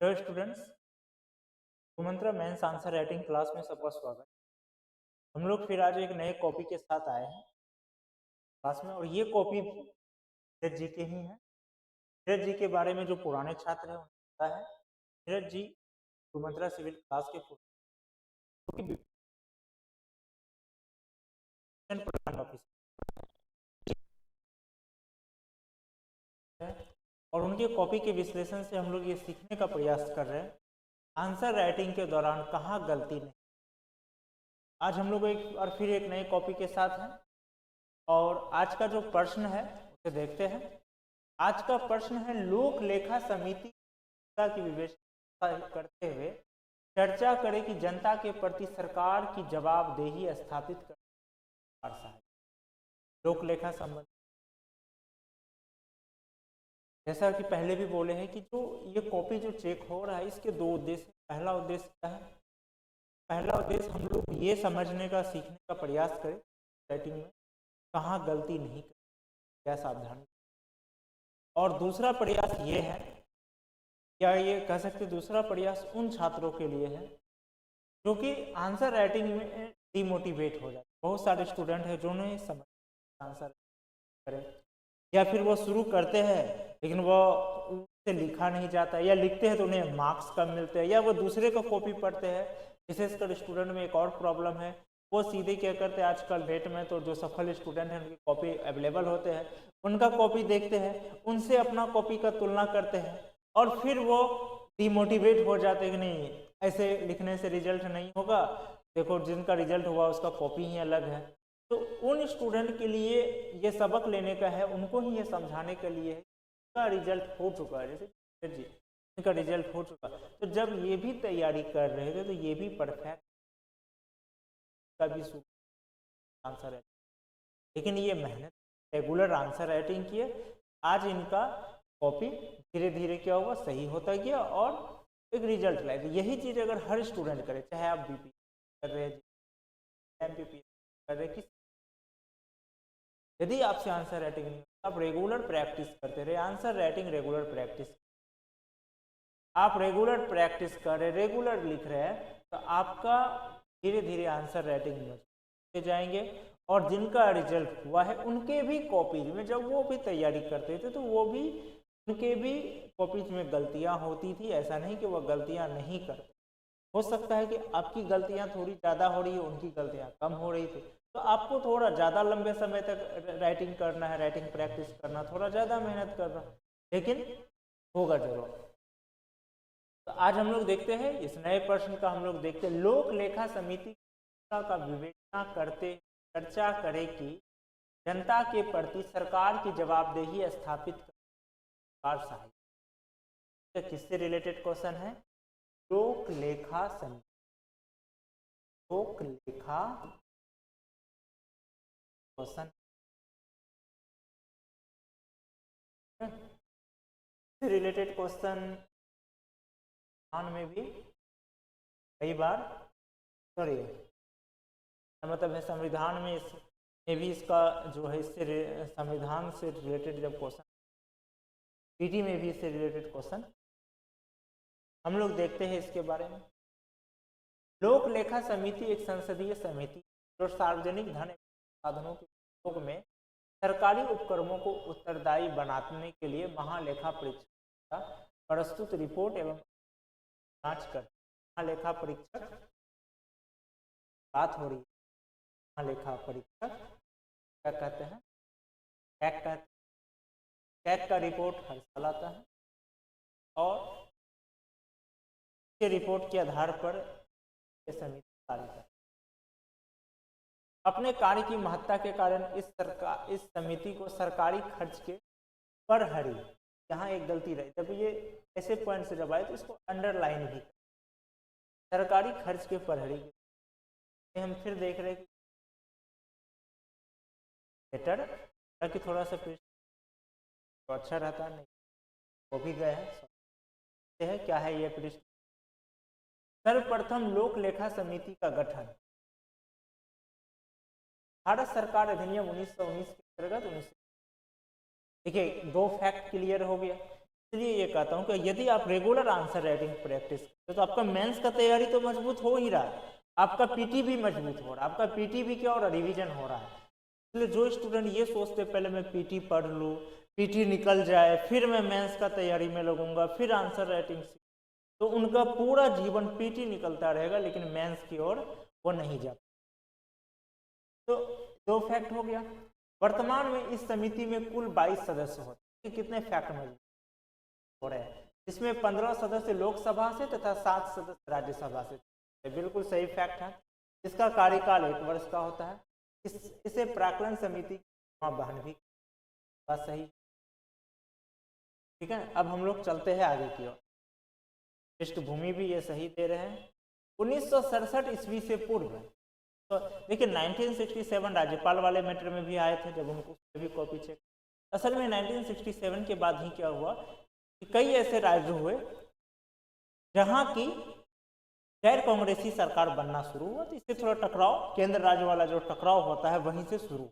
Hello students, Sumantra mains answer writing class में सबका स्वागत। हम लोग फिर आज एक नए कॉपी के साथ आए हैं क्लास में, और ये कॉपी नीरज जी के ही है। नीरज जी के बारे में जो पुराने छात्र हैं उन्हें पता है। नीरज जी सुमंत्रा सिविल क्लास के प्रधान ऑफिसर है, और उनके कॉपी के विश्लेषण से हम लोग ये सीखने का प्रयास कर रहे हैं आंसर राइटिंग के दौरान कहाँ गलती नहीं। आज हम लोग एक और फिर एक नए कॉपी के साथ हैं, और आज का जो प्रश्न है उसे देखते हैं। आज का प्रश्न है, लोक लेखा समिति की विवेचना करते हुए चर्चा करें कि जनता के प्रति सरकार की जवाबदेही स्थापित करना। लोक लेखा संबंध, जैसा कि पहले भी बोले हैं कि जो ये कॉपी जो चेक हो रहा है इसके दो उद्देश्य। पहला उद्देश्य क्या है? पहला उद्देश्य हम लोग ये समझने का, सीखने का प्रयास करें राइटिंग में कहाँ गलती नहीं करें, क्या सावधानी। और दूसरा प्रयास ये है, क्या ये कह सकते, दूसरा प्रयास उन छात्रों के लिए है जो कि आंसर राइटिंग में डिमोटिवेट हो जाते। बहुत सारे स्टूडेंट हैं जो नहीं समझ आंसर करें, या फिर वो शुरू करते हैं लेकिन वो उससे लिखा नहीं जाता, या लिखते हैं तो उन्हें मार्क्स कम मिलते हैं, या वो दूसरे का कॉपी पढ़ते हैं। विशेषकर स्टूडेंट में एक और प्रॉब्लम है, वो सीधे क्या करते हैं, आजकल डेट में तो जो सफल स्टूडेंट हैं उनकी कॉपी अवेलेबल होते हैं, उनका कॉपी देखते हैं, उनसे अपना कॉपी का तुलना करते हैं, और फिर वो डिमोटिवेट हो जाते हैं कि नहीं, ऐसे लिखने से रिजल्ट नहीं होगा, देखो जिनका रिजल्ट हुआ उसका कॉपी ही अलग है। तो उन स्टूडेंट के लिए ये सबक लेने का है, उनको ही ये समझाने के लिए है का रिजल्ट हो चुका है, जैसे जी इनका रिजल्ट हो चुका, तो जब ये भी तैयारी कर रहे थे तो ये भी परफेक्ट का भी आंसर है, लेकिन ये मेहनत रेगुलर आंसर राइटिंग की है। आज इनका कॉपी धीरे धीरे क्या हुआ, सही होता गया और एक रिजल्ट लाएगा। यही चीज़ अगर हर स्टूडेंट करे, चाहे आप बीपी कर रहे हैं, एमपीपी कर रहे, किस, यदि आपसे आंसर राइटिंग नहीं, आप रेगुलर प्रैक्टिस करते रहे आंसर राइटिंग, रेगुलर प्रैक्टिस, आप रेगुलर प्रैक्टिस कर रहे, रेगुलर लिख रहे हैं, तो आपका धीरे धीरे आंसर राइटिंग में जाएंगे। और जिनका रिजल्ट हुआ है उनके भी कॉपीज में जब वो भी तैयारी करते थे तो वो भी, उनके भी कॉपीज में गलतियां होती थी। ऐसा नहीं कि वह गलतियां नहीं करते, हो सकता है कि आपकी गलतियां थोड़ी ज़्यादा हो रही है, उनकी गलतियां कम हो रही थी, तो आपको थोड़ा ज़्यादा लंबे समय तक राइटिंग करना है, राइटिंग प्रैक्टिस करना, थोड़ा ज़्यादा मेहनत करना, लेकिन होगा जरूर। तो आज हम लोग देखते हैं इस नए प्रश्न का, हम लोग देखते हैं लोक लेखा समिति का विवेचना करते चर्चा करें कि जनता के प्रति सरकार की जवाबदेही स्थापित कर सहायता। किससे रिलेटेड क्वेश्चन है? लोक लेखा समिति, लोक लेखा क्वेश्चन से रिलेटेड क्वेश्चन में भी कई बार, सॉरी मतलब है संविधान में भी इसका जो है, इससे संविधान से रिलेटेड जब क्वेश्चन, पीटी में भी इससे रिलेटेड क्वेश्चन हम लोग देखते हैं इसके बारे में। लोक लेखा समिति एक संसदीय समिति जो सार्वजनिक धन साधनों के उपयोग में सरकारी उपक्रमों को उत्तरदायी बनाने के लिए महालेखा परीक्षक का प्रस्तुत रिपोर्ट एवं जांच कर। महालेखा परीक्षक बात हो रही है, महालेखा परीक्षक क्या कहते हैं, टैग कहते हैं। टैग का रिपोर्ट हर साल आता है, और इसके रिपोर्ट के आधार पर यह समिति कार्य करती है। अपने कार्य की महत्ता के कारण इस समिति को सरकारी खर्च के परहरी, यहाँ एक गलती रही, जब ये ऐसे पॉइंट से जब आए तो इसको अंडरलाइन भी, सरकारी खर्च के परहरी। हम फिर देख रहे हैं कि बेटर ताकि थोड़ा सा तो अच्छा रहता नहीं, वो भी गए हैं। क्या है ये पृष्ठ? सर्वप्रथम लोक लेखा समिति का गठन भारत सरकार अधिनियम 1919 के अंतर्गत। देखिए, दो फैक्ट क्लियर हो गया। इसलिए ये कहता हूँ कि यदि आप रेगुलर आंसर राइटिंग प्रैक्टिस करते तो आपका मेंस का तैयारी तो मजबूत हो ही रहा है, आपका पीटी भी मजबूत हो रहा है, आपका पीटी भी क्या हो रहा है, रिवीजन हो रहा है। इसलिए जो स्टूडेंट ये सोचते पहले मैं पीटी पढ़ लूँ, पीटी निकल जाए, फिर मैं मेंस का तैयारी में लगूंगा, फिर आंसर राइटिंग, तो उनका पूरा जीवन पीटी निकलता रहेगा लेकिन मेंस की ओर वो नहीं जाता। तो दो फैक्ट हो गया। वर्तमान में इस समिति में कुल 22 सदस्य होते हैं। कितने फैक्ट में हो रहे हैं, इसमें 15 सदस्य लोकसभा से तथा 7 सदस्य राज्यसभा से। बिल्कुल सही फैक्ट है। इसका कार्यकाल 1 वर्ष का होता है। इसे प्राक्कलन समिति बहन भी बात सही। ठीक है, अब हम लोग चलते हैं आगे की ओर। पृष्ठभूमि भी ये सही दे रहे हैं। 1967 ईस्वी से पूर्व, तो देखिए 1967 राज्यपाल वाले मैटर में भी आए थे, जब उनको भी कॉपी चेक। असल में 1967 के बाद ही क्या हुआ कि कई ऐसे राज्य हुए जहां की गैर कांग्रेसी सरकार बनना शुरू हुआ। तो इससे थोड़ा टकराव, केंद्र राज्य वाला जो टकराव होता है वहीं से शुरू।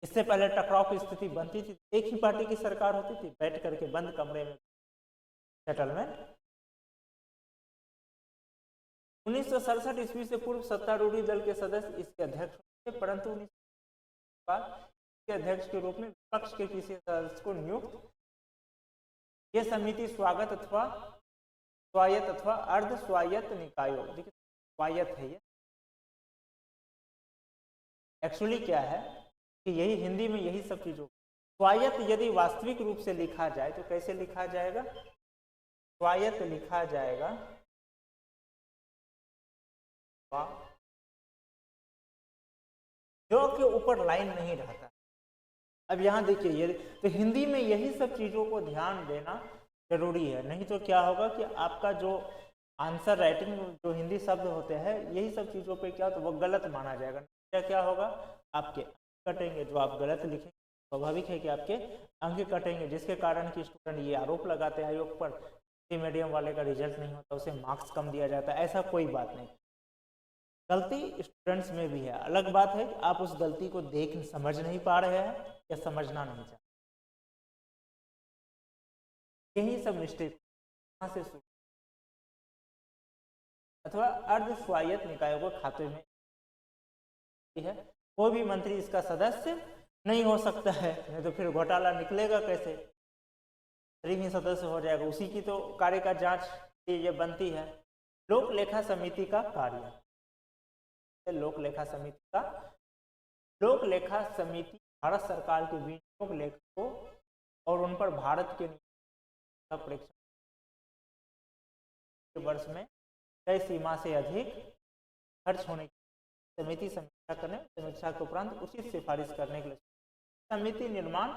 इससे पहले टकराव की स्थिति बनती थी, एक ही पार्टी की सरकार होती थी, बैठ करके बंद कमरे में सेटलमेंट। 1967 ईस्वी से पूर्व सत्तारूढ़ी दल के सदस्य इसके अध्यक्ष थे, परंतु 19 बाद इसके अध्यक्ष के रूप में विपक्ष के किसी सदस्य को नियुक्त। यह समिति स्वायत्त अथवा अर्ध स्वायत्त निकायों, देखिए स्वायत्त है ये, एक्चुअली क्या है कि यही हिंदी में यही सब चीजों। स्वायत्त यदि वास्तविक रूप से लिखा जाए तो कैसे लिखा जाएगा, स्वायत्त लिखा जाएगा जो के ऊपर लाइन नहीं रहता। अब यहाँ देखिए ये, तो हिंदी में यही सब चीजों को ध्यान देना जरूरी है, नहीं तो क्या होगा कि आपका जो आंसर राइटिंग जो हिंदी शब्द होते हैं यही सब चीजों पे क्या तो वो गलत माना जाएगा। क्या होगा, आपके अंक कटेंगे, जो आप गलत लिखेंगे स्वाभाविक है कि आपके अंक कटेंगे, जिसके कारण कि स्टूडेंट ये आरोप लगाते हैं आयोग पर कि मीडियम वाले का रिजल्ट नहीं होता, उसे मार्क्स कम दिया जाता है। ऐसा कोई बात नहीं, गलती स्टूडेंट्स में भी है। अलग बात है कि आप उस गलती को देख समझ नहीं पा रहे हैं या समझना नहीं चाहते। यही सब मिस्टेक कहाँ से शुरू, अथवा अर्ध स्वायत्त निकायों को खाते में है। कोई भी मंत्री इसका सदस्य नहीं हो सकता है, नहीं तो फिर घोटाला निकलेगा कैसे, ही सदस्य हो जाएगा। उसी की तो कार्य का जांच ये बनती है। लोक लेखा समिति का कार्य, लोक लेखा समिति भारत सरकार के विनियोग लेखकों और उन पर भारत के प्रेक्षण वर्ष में तय सीमा से अधिक खर्च होने की समिति समीक्षा करने, समीक्षा के उपरांत उचित सिफारिश करने के लिए समिति निर्माण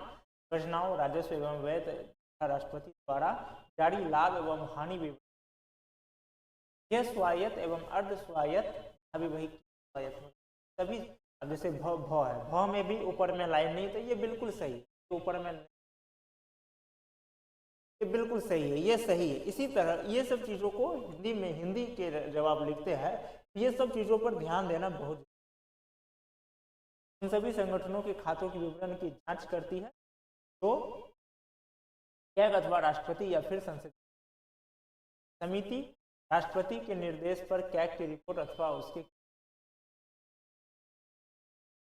योजनाओं, राजस्व एवं व्यय तथा राष्ट्रपति द्वारा जारी लाभ एवं हानि विवरण, यह स्वायत्त एवं अर्ध स्वायत्त अभी वही तभी। अब जैसे भ है, भ में भी ऊपर में लाइन नहीं, तो ये बिल्कुल सही है, ऊपर में ये बिल्कुल सही है, ये सही है। इसी तरह ये सब चीजों को हिंदी में, हिंदी के जवाब लिखते हैं, ये सब चीजों पर ध्यान देना बहुत। इन सभी संगठनों के खातों की विवरण की जांच करती है तो कैग अथवा राष्ट्रपति या फिर संसद समिति राष्ट्रपति के निर्देश पर कैग की रिपोर्ट अथवा उसके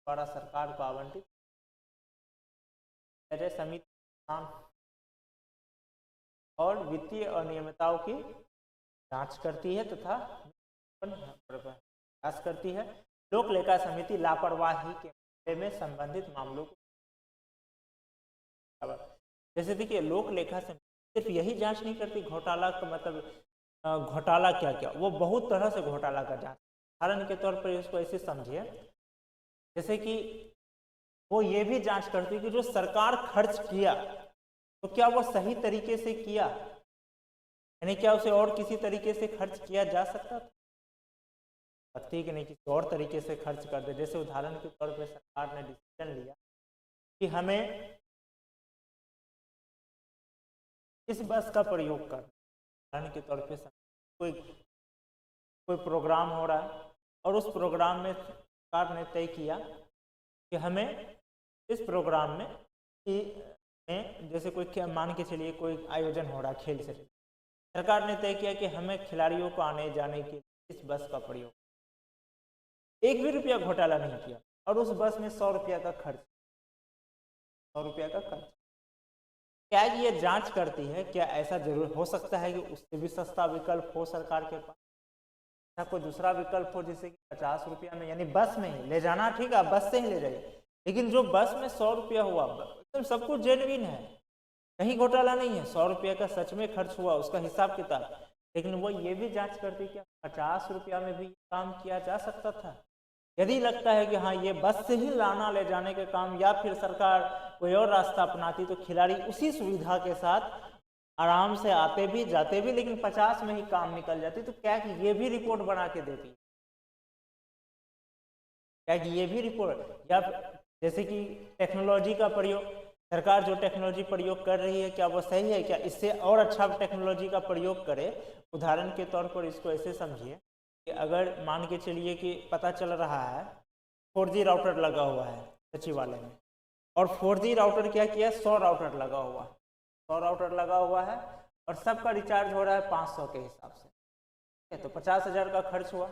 द्वारा सरकार को आवंटित समिति और वित्तीय अनियमितताओं की जांच करती है तथा प्रयास करती है। लोक लेखा समिति लापरवाही के मामले में संबंधित मामलों को, जैसे देखिए लोक लेखा समिति सिर्फ यही जांच नहीं करती घोटाला का मतलब घोटाला क्या क्या, वो बहुत तरह से घोटाला का जांच। उदाहरण के तौर पर इसको ऐसे समझिए, जैसे कि वो ये भी जांच करती है कि जो सरकार खर्च किया तो क्या वो सही तरीके से किया, यानी क्या उसे और किसी तरीके से खर्च किया जा सकता था, लगती है कि नहीं किसी और तरीके से खर्च कर दे। जैसे उदाहरण के तौर पर सरकार ने डिसीजन लिया कि हमें इस बस का प्रयोग कर, उदाहरण के तौर पर कोई प्रोग्राम हो रहा है और उस प्रोग्राम में सरकार ने तय किया कि हमें इस प्रोग्राम में जैसे कोई मान के चलिए कोई आयोजन हो रहा है खेल से, सरकार ने तय किया कि हमें खिलाड़ियों को आने जाने के लिए इस बस का प्रयोग, एक भी रुपया घोटाला नहीं किया और उस बस में 100 रुपया का खर्च, 100 रुपया का खर्च। क्या ये जांच करती है? क्या ऐसा जरूर हो सकता है कि उससे भी सस्ता विकल्प हो सरकार के पास, ऐसा कोई दूसरा विकल्प हो जिससे कि 50 रुपया में, यानी बस में ही ले जाना, ठीक है बस से ही ले जाइए, लेकिन जो बस में 100 रुपया हुआ एकदम सब कुछ जेन्युइन है, कहीं घोटाला नहीं है, 100 रुपया का सच में खर्च हुआ, उसका हिसाब किताब, लेकिन वो ये भी जांच करती क्या 50 रुपया में भी काम किया जा सकता था। यदि लगता है कि हाँ ये बस से ही लाना ले जाने के काम, या फिर सरकार कोई और रास्ता अपनाती तो खिलाड़ी उसी सुविधा के साथ आराम से आते भी जाते भी, लेकिन 50 में ही काम निकल जाती, तो क्या कि ये भी रिपोर्ट बना के देती, क्या कि ये भी रिपोर्ट, या जैसे कि टेक्नोलॉजी का प्रयोग, सरकार जो टेक्नोलॉजी प्रयोग कर रही है क्या वो सही है? क्या इससे और अच्छा टेक्नोलॉजी का प्रयोग करे? उदाहरण के तौर पर इसको ऐसे समझिए कि अगर मान के चलिए कि पता चल रहा है 4G राउटर लगा हुआ है सचिवालय में, और 4G राउटर क्या किया, 100 राउटर लगा हुआ, 100 राउटर लगा हुआ है और सबका रिचार्ज हो रहा है 500 के हिसाब से, तो 50,000 का खर्च हुआ।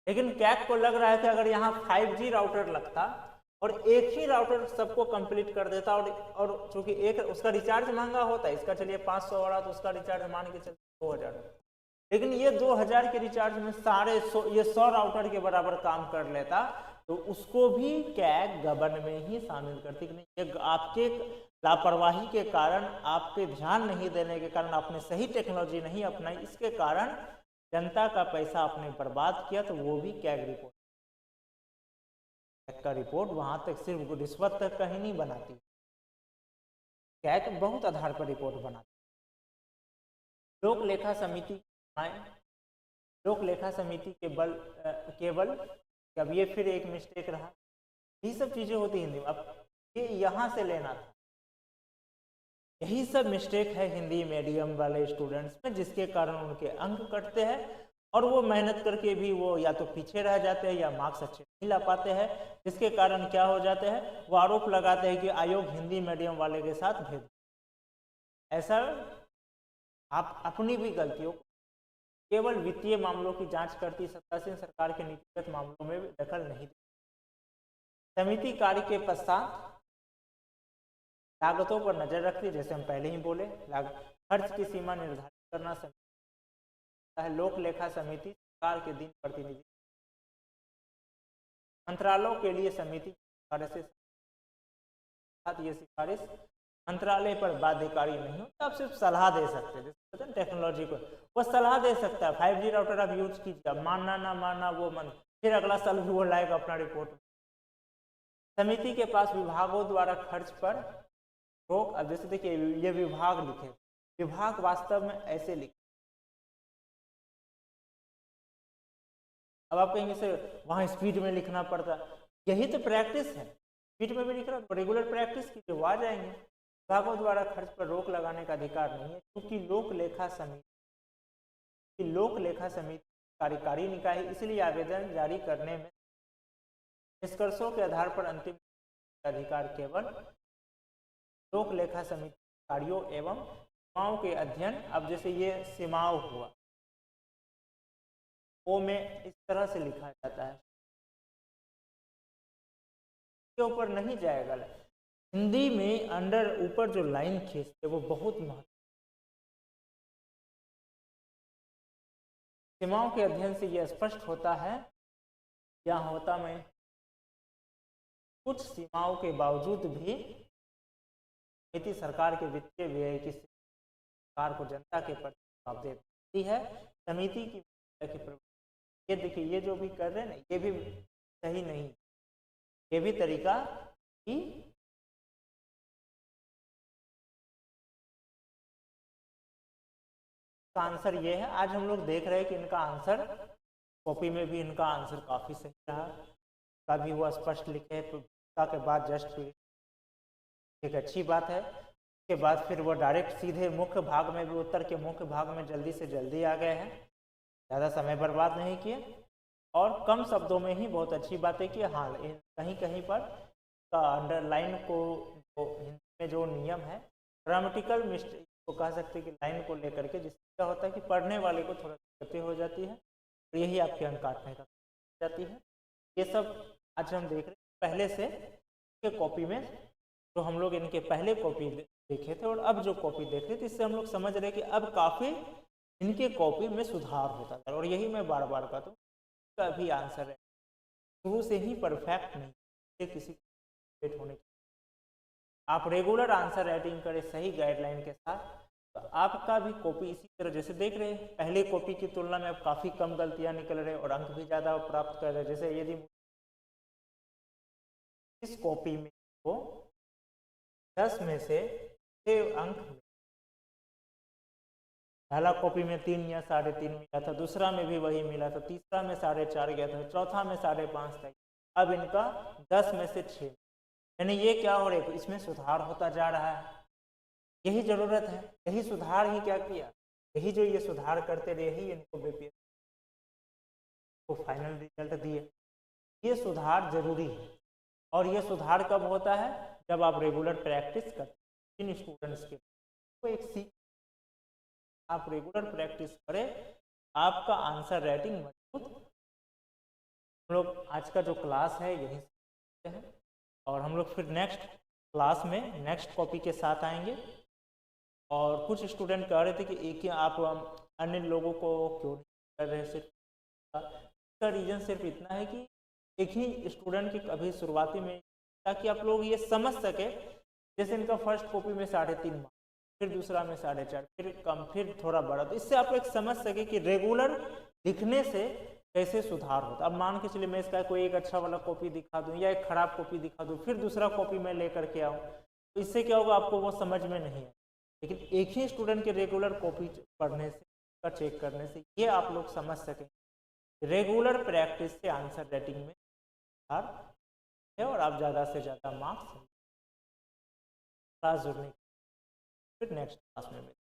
लेकिन कैग को लग रहा है कि अगर यहाँ 5G राउटर लगता और एक ही राउटर सबको कंप्लीट कर देता, और चूंकि एक उसका रिचार्ज महंगा होता है, इसका चलिए 500 वाला तो उसका रिचार्ज मान के चलिए 2000, लेकिन ये 2000 के रिचार्ज में ये 100 राउटर के बराबर काम कर लेता, तो उसको भी कैग गबन में ही शामिल करती कि नहीं, ये आपके लापरवाही के कारण, आपके ध्यान नहीं देने के कारण, आपने सही टेक्नोलॉजी नहीं अपनाई, इसके कारण जनता का पैसा आपने बर्बाद किया, तो वो भी कैग रिपोर्ट, कैग का रिपोर्ट वहां तक सिर्फ रिश्वत तक का ही नहीं बनाती, कैग बहुत आधार पर रिपोर्ट बनाती। लोक लेखा समिति, लोक लेखा समिति केवल अब ये फिर एक मिस्टेक रहा, यही सब चीजें होती हिंदी में, अब ये यहाँ से लेना था, यही सब मिस्टेक है हिंदी मीडियम वाले स्टूडेंट्स में, जिसके कारण उनके अंक कटते हैं और वो मेहनत करके भी वो या तो पीछे रह जाते हैं या मार्क्स अच्छे नहीं ला पाते हैं, जिसके कारण क्या हो जाते हैं, वो आरोप लगाते हैं कि आयोग हिंदी मीडियम वाले के साथ भेद। ऐसा आप अपनी भी गलतियों को केवल वित्तीय मामलों की जांच करती सत्तासीन सरकार के नीतिगत मामलों में दखल नहीं दी। समिति कार्य के पश्चात लागतों पर नजर रखती, जैसे हम पहले ही बोले, खर्च की सीमा निर्धारित करना समिति, लोक लेखा समिति सरकार के दिन प्रतिनिधि, मंत्रालयों के लिए समिति से ये सिफारिश मंत्रालय पर बाध्यकारी नहीं होता, आप सिर्फ सलाह दे सकते हैं, जैसे टेक्नोलॉजी को वो सलाह दे सकता है 5G राउटर आप यूज कीजिए, मानना ना मानना वो मन, फिर अगला साल भी वो लाएगा अपना रिपोर्ट। समिति के पास विभागों द्वारा खर्च पर रोक, अब जैसे देखिए ये विभाग लिखे, विभाग वास्तव में ऐसे लिखे, अब आप कहेंगे सर वहाँ स्पीड में लिखना पड़ता, यही तो प्रैक्टिस है, स्पीड में भी लिख रहा तो रेगुलर प्रैक्टिस कीजिए, वो आ जाएंगे। विभागों द्वारा खर्च पर रोक लगाने का अधिकार नहीं है, क्योंकि लोक लेखा समिति कार्यकारी निकाय है, इसलिए आवेदन जारी करने में निष्कर्षों के आधार पर अंतिम अधिकार केवल लोक लेखा समिति कार्यों एवं सीमाओं के अध्ययन, अब जैसे ये सीमाओं हुआ, ओ में इस तरह से लिखा जाता है, के ऊपर नहीं जाएगा। हिंदी में अंडर ऊपर जो लाइन खींचते वो बहुत महत्वपूर्ण, सीमाओं के अध्ययन से यह स्पष्ट होता है, क्या होता में कुछ सीमाओं के बावजूद भी समिति सरकार के वित्तीय व्यय की सरकार को जनता के प्रति जवाब देती है। समिति की ये देखिए ये जो भी कर रहे हैं ना, ये भी सही नहीं, ये भी तरीका ही आंसर ये है। आज हम लोग देख रहे हैं कि इनका आंसर कॉपी में भी इनका आंसर काफी सही रहा, कभी हुआ स्पष्ट लिखे के बाद जस्ट एक अच्छी बात है। उसके बाद फिर वो डायरेक्ट सीधे मुख्य भाग में भी, उत्तर के मुख्य भाग में जल्दी से जल्दी आ गए हैं, ज़्यादा समय बर्बाद नहीं किए और कम शब्दों में ही बहुत अच्छी बातें की। हाँ कहीं कहीं पर अंडरलाइन को तो हिंदी में जो नियम है ग्रामेटिकल मिस्टेक को कह सकते हैं कि लाइन को लेकर के, जिससे क्या होता है कि पढ़ने वाले को थोड़ा दिक्कतें हो जाती है और यही आपके अंक काटने का जाती है। ये सब आज हम देख रहे हैं पहले से के कॉपी में, जो हम लोग इनके पहले कॉपी देखे थे और अब जो कॉपी देख रहे थे, इससे हम लोग समझ रहे कि अब काफ़ी इनके कॉपी में सुधार होता है। और यही मैं बार बार कहता हूँ, इसका भी आंसर है शुरू से ही परफेक्ट नहीं है किसी होने की। आप रेगुलर आंसर राइटिंग करें सही गाइडलाइन के साथ, तो आपका भी कॉपी इसी तरह जैसे देख रहे हैं पहले कॉपी की तुलना में अब काफ़ी कम गलतियां निकल रहे और अंक भी ज़्यादा प्राप्त कर रहे हैं। जैसे यदि इस कॉपी में वो 10 में से 6 अंक, पहला कॉपी में 3 या 3.5 मिला था, दूसरा में भी वही मिला था, तीसरा में 4.5 गया था, चौथा में 5.5 था। अब इनका 10 में से 6, यानी ये क्या हो रहा है, इसमें सुधार होता जा रहा है। यही ज़रूरत है, यही सुधार ही क्या किया, यही जो ये सुधार करते रहे ही इनको बीपीएससी को फाइनल रिजल्ट दिए। ये सुधार जरूरी है और ये सुधार कब होता है, जब आप रेगुलर प्रैक्टिस करते हैं। इन स्टूडेंट्स के तो एक सीख, आप रेगुलर प्रैक्टिस करें, आपका आंसर राइटिंग मजबूत। हम लोग आज का जो क्लास है यही सीखते हैं और हम लोग फिर नेक्स्ट क्लास में नेक्स्ट कॉपी के साथ आएंगे। और कुछ स्टूडेंट कह रहे थे कि एक ही आप अन्य लोगों को क्यों नहीं कर रहे, सिर्फ इसका रीज़न सिर्फ इतना है कि एक ही स्टूडेंट की अभी शुरुआती में, ताकि आप लोग ये समझ सके, जैसे इनका फर्स्ट कॉपी में 3.5 मार्क्स, फिर दूसरा में 4.5, फिर कम, फिर थोड़ा बड़ा, तो इससे आप लोग समझ सके कि रेगुलर लिखने से कैसे सुधार होता। अब मान के चलिए मैं इसका कोई एक अच्छा वाला कॉपी दिखा दूं या एक खराब कॉपी दिखा दूं, फिर दूसरा कॉपी मैं लेकर के आऊँ, तो इससे क्या होगा, आपको वो समझ में नहीं है। लेकिन एक ही स्टूडेंट के रेगुलर कॉपी पढ़ने से, का चेक करने से ये आप लोग समझ सकें रेगुलर प्रैक्टिस से आंसर राइटिंग में है और आप ज़्यादा से ज़्यादा मार्क्स क्लास जुड़ने, फिर नेक्स्ट क्लास में मिलेंगे।